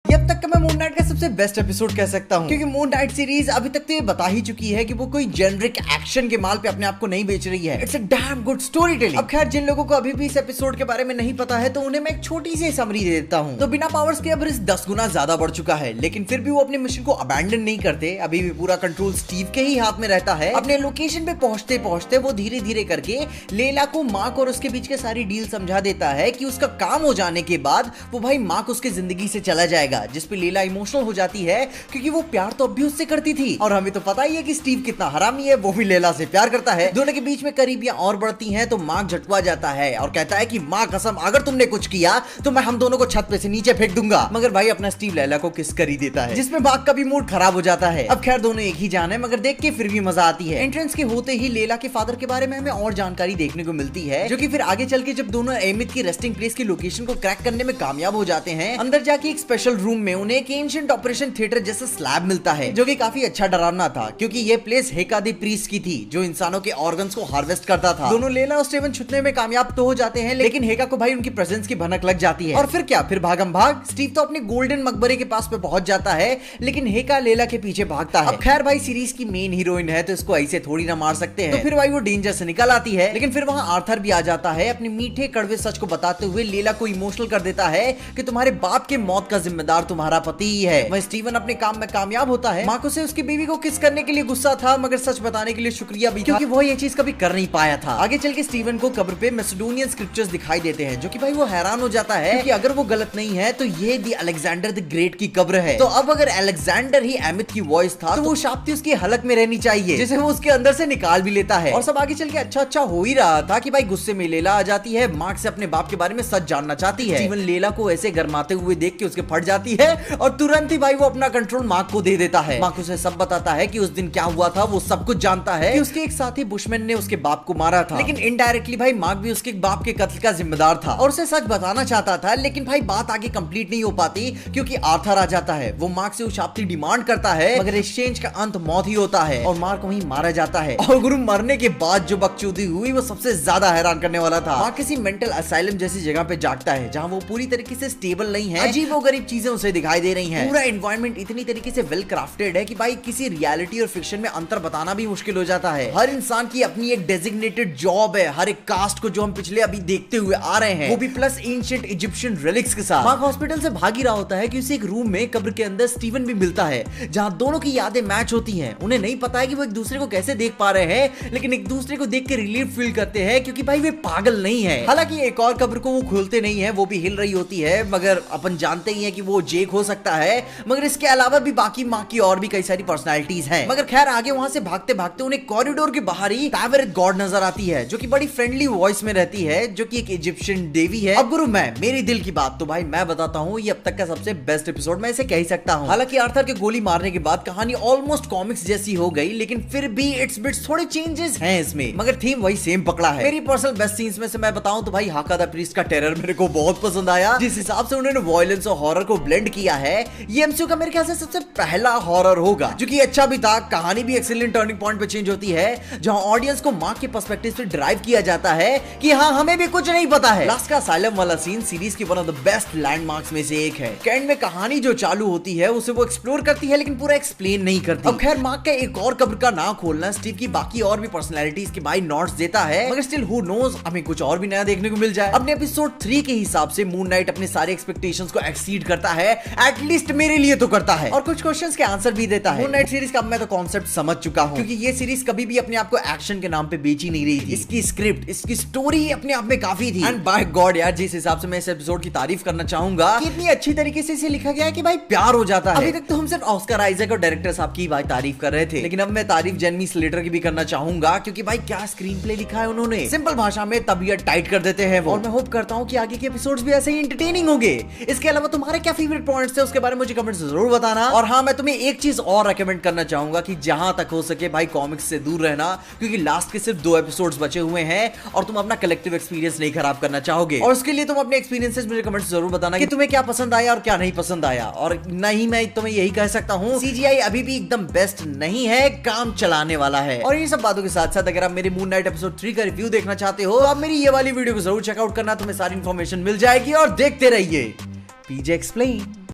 ये अब तक का मैं मून नाइट का सबसे बेस्ट एपिसोड कह सकता हूँ, क्योंकि मून नाइट सीरीज अभी तक तो ये बता ही चुकी है कि वो कोई जेनरिक एक्शन के माल पे अपने आप को नहीं बेच रही है। It's a damn good story telling. अब खैर जिन लोगों को अभी भी इस एपिसोड के बारे में नहीं पता है तो उन्हें मैं एक छोटी सी समरी दे देता हूँ। तो बिना पावर्स के अब रिस्क 10 गुना ज्यादा बढ़ चुका है, लेकिन फिर भी वो अपने मिशन को अबैंडन नहीं करते। अभी भी पूरा कंट्रोल स्टीव के ही हाथ में रहता है। अपने लोकेशन पे पहुंचते पहुंचते वो धीरे धीरे करके लेला को मार्क और उसके बीच के सारी डील समझा देता है कि उसका काम हो जाने के बाद वो भाई मार्क उसके जिंदगी से चला जाएगा, जिसपे लेला इमोशनल हो जाती है क्योंकि वो प्यार तो अब भी उससे करती थी। और हमें तो पता ही है कि स्टीव कितना हरामी है, वो भी लेला से प्यार करता है। दोनों के बीच में करीबियां और बढ़ती हैं तो मार्क झटका जाता है और कहता है कि माँ कसम अगर तुमने कुछ किया तो मैं हम दोनों को छत पे से नीचे फेंक दूंगा। मगर भाई अपना स्टीव लेला को किस कर ही देता है, जिसमें मार्क का भी मूड खराब हो जाता है। अब खैर दोनों एक ही जान है, मगर देख के फिर भी मजा आती है। एंट्रेंस के होते ही लेला के फादर के बारे में हमें और जानकारी देखने को मिलती है, जो कि फिर आगे चल के जब दोनों एमित की रेस्टिंग प्लेस की लोकेशन को क्रैक करने में कामयाब हो जाते हैं, अंदर जाके एक स्पेशल रूम में उन्हें एक एंशिएंट ऑपरेशन थिएटर जैसा स्लैब मिलता है, जो कि काफी अच्छा डरावना था क्योंकि ये प्लेस हेका द प्रीस्ट की थी जो इंसानों के ऑर्गन्स को हार्वेस्ट करता था। दोनों लेला और स्टीवन छुटने में कामयाब तो हो जाते हैं, लेकिन हेका को भाई उनकी प्रेजेंस की भनक लग जाती है। और फिर क्या, फिर भागम भाग स्टीव तो अपने गोल्डन मकबरे के पास पे पहुंच जाता है, लेकिन हेका लेला के पीछे भागता है। अब खैर भाई सीरीज की मेन हीरोइन है तो इसको ऐसे थोड़ी ना मार सकते हैं, तो फिर भाई वो डेंजर से निकल आती है। लेकिन फिर वहां आर्थर भी आ जाता है, अपने मीठे कड़वे सच को बताते हुए लेला को इमोशनल कर देता है कि तुम्हारे बाप के मौत का जिम्मेदार तुम्हारा पति ही है। वह स्टीवन अपने काम में कामयाब होता है। मार्को से उसकी बीवी को किस करने के लिए गुस्सा था, मगर सच बताने के लिए शुक्रिया भी, क्योंकि वो ये चीज कभी कर नहीं पाया था। आगे चल के स्टीवन को कब्र पे मैसेडोनियन स्क्रिप्चर्स दिखाई देते हैं, जो कि भाई वो हैरान हो जाता है कि अगर वो गलत नहीं है तो ये दी अलेक्जेंडर द ग्रेट की कब्र है। तो अब अगर अलेक्जेंडर ही एमित की वॉइस था तो वो शाप्ती उसकी हलक में रहनी चाहिए, जिसे वो उसके अंदर से निकाल भी लेता है। और सब आगे चल के अच्छा हो ही रहा था कि भाई गुस्से में लेला आ जाती है, मार्क से अपने बाप के बारे में सच जानना चाहती है। स्टीवन लेला को ऐसे गरमाते हुए देख के उसके फट जाती है और तुरंत ही भाई वो अपना कंट्रोल मार्क को दे देता है। मार्क उसे सब बताता है कि उस दिन क्या हुआ था, वो सब कुछ जानता है कि उसके एक साथी बुशमैन ने उसके बाप को मारा था, लेकिन इनडायरेक्टली भाई मार्क भी उसके बाप के कत्ल का जिम्मेदार था और उसे सच बताना चाहता था। लेकिन भाई बात आगे कंप्लीट नहीं हो पाती क्योंकि आर्थर आ जाता है। वो मार्क से शाप्ती डिमांड करता है, मगर एक्सचेंज का अंत मौत ही होता है और मार्क वहीं मारा जाता है। और गुरु मरने के बाद जो बकचोदी हुई वो सबसे ज्यादा हैरान करने वाला था। मार्क किसी मेंटल असाइलम जैसी जगह पे जागता है जहाँ वो पूरी तरीके से स्टेबल नहीं है। अजीब और गरीब चीजें उसे दिखाई दे रही हैं। पूरा एनवायरनमेंट इतनी तरीके से वेल क्राफ्टेड है कि भाई किसी रियलिटी और फिक्शन में अंतर बताना भी मुश्किल हो जाता है। हर इंसान की अपनी एक डेजिग्नेटेड जॉब है, हर एक कास्ट को, जो हम पिछले अभी देखते हुए आ रहे हैं, वो भी प्लस एंशिएंट इजिप्शियन रिलिक्स के साथ। मार्क हॉस्पिटल से भाग ही रहा होता है कि उसे एक रूम में कब्र के अंदर स्टीवन भी मिलता है, जहां दोनों की यादें मैच होती हैं। उन्हें नहीं पता है कि वो एक दूसरे को कैसे देख पा रहे हैं, लेकिन एक दूसरे को देख के रिलीफ फील करते हैं क्योंकि भाई वे पागल नहीं है। हालांकि एक और कब्र को वो खोलते नहीं है, वो भी हिल रही होती है, मगर अपन जानते ही हैं कि वो जेक हो सकता है। मगर इसके अलावा भी बाकी माँ की और भी कई सारी पर्सनालिटीज हैं। मगर खैर आगे वहां से भागते भागते उन्हें कॉरिडोर के बाहर ही तावेरेथ गॉड नजर आती है, जो कि बड़ी फ्रेंडली वॉइस में रहती है, जो कि एक इजिप्शियन देवी है। अब गुरु मैं मेरी दिल की बात तो भाई मैं बताता हूँ, ये अब तक का सबसे बेस्ट एपिसोड मैं इसे कह ही सकता हूँ। हालांकि आर्थर के गोली मारने के बाद कहानी ऑलमोस्ट कॉमिक्स जैसी हो गई, लेकिन फिर भी इट्स बिट्स थोड़े चेंजेस हैं इसमें, मगर थीम वही सेम पकड़ा है। मेरी पर्सनल बेस्ट सीन्स में से मैं बताऊं तो भाई हाका द प्रीस्ट का टेरर मेरे को बहुत पसंद आया। जिस हिसाब से उन्होंने वॉयलेंस और हॉरर को ब्लेंड किया है, ये एमसीयू का मेरे ख्याल से सबसे पहला हॉरर होगा, जो कि अच्छा भी था। कहानी भी एक्सीलेंट टर्निंग पॉइंट पे चेंज होती है, जहां ऑडियंस को मार्क के पर्सपेक्टिव से ड्राइव किया जाता है कि हाँ हमें भी कुछ नहीं पता है। लास्ट का असाइलम वाला सीन सीरीज की one of the best landmarks में से एक है। एंड में कहानी जो चालू होती है उसे वो एक्सप्लोर करती है, लेकिन पूरा एक्सप्लेन नहीं करती। अब खैर मार्क का एक और कब्र का ना खोलना स्टीव की बाकी और भी पर्सनैलिटीज के भाई नॉट्स देता है, मगर स्टिल हु नोज हमें कुछ और भी नया देखने को मिल जाए। अपने एपिसोड 3 के हिसाब से मून नाइट अपने सारे एक्सपेक्टेशंस को एक्सीड करता है, एटलीस्ट मेरे लिए तो करता है, और कुछ क्वेश्चंस के आंसर भी देता है। मून नाइट सीरीज का मैं तो कॉन्सेप्ट समझ चुका हूं, क्योंकि ये सीरीज कभी भी अपने आप को एक्शन के नाम पे बेची नहीं रही थी। इसकी स्क्रिप्ट, इसकी स्टोरी अपने आप में काफी थी। एंड बाय गॉड यार, जिस हिसाब से मैं इस एपिसोड की तारीफ करना चाहूंगा कि इतनी अच्छी तरीके से इसे लिखा गया है कि भाई प्यार हो जाता है। अभी तक तो हम सिर्फ ऑस्कर आइजैक और डायरेक्टर साहब की भाई तारीफ कर रहे थे, लेकिन अब मैं तारीफ जेरेमी स्लेटर की भी करना चाहूंगा, क्योंकि भाई क्या स्क्रीन प्ले लिखा है उन्होंने। सिंपल भाषा में तबीयत टाइट कर देते हैं वो। और मैं होप करता हूं कि आगे के एपिसोड्स भी ऐसे ही एंटरटेनिंग होंगे। इसके अलावा तुम्हारे क्या फेवरेट पॉइंट्स थे उसके बारे में मुझे कमेंट्स जरूर बताना। और हाँ, मैं तुम्हें एक चीज और रेकमेंड करना चाहूंगा कि जहां तक हो सके भाई कॉमिक्स से दूर रहना, क्योंकि लास्ट के सिर्फ 2 एपिसोड्स बचे हुए हैं और तुम अपना कलेक्टिव एक्सपीरियंस नहीं खराब करना चाहोगे। और उसके लिए तुम अपने एक्सपीरियंसेस मुझे कमेंट्स जरूर बताना कि तुम्हें क्या पसंद आया और क्या नहीं पसंद आया। और नहीं, मैं तुम्हें यही कह सकता हूं, सीजीआई अभी भी एकदम बेस्ट नहीं है, काम चलाने वाला है। और ये सब बातों के साथ साथ अगर आप मेरी मून नाइट एपिसोड 3 का रिव्यू देखना चाहते हो तो आप मेरी ये वाली वीडियो को जरूर चेकआउट करना, तुम्हें सारी इंफॉर्मेशन मिल जाएगी। और देखते रहिए पीजे एक्सप्लेन।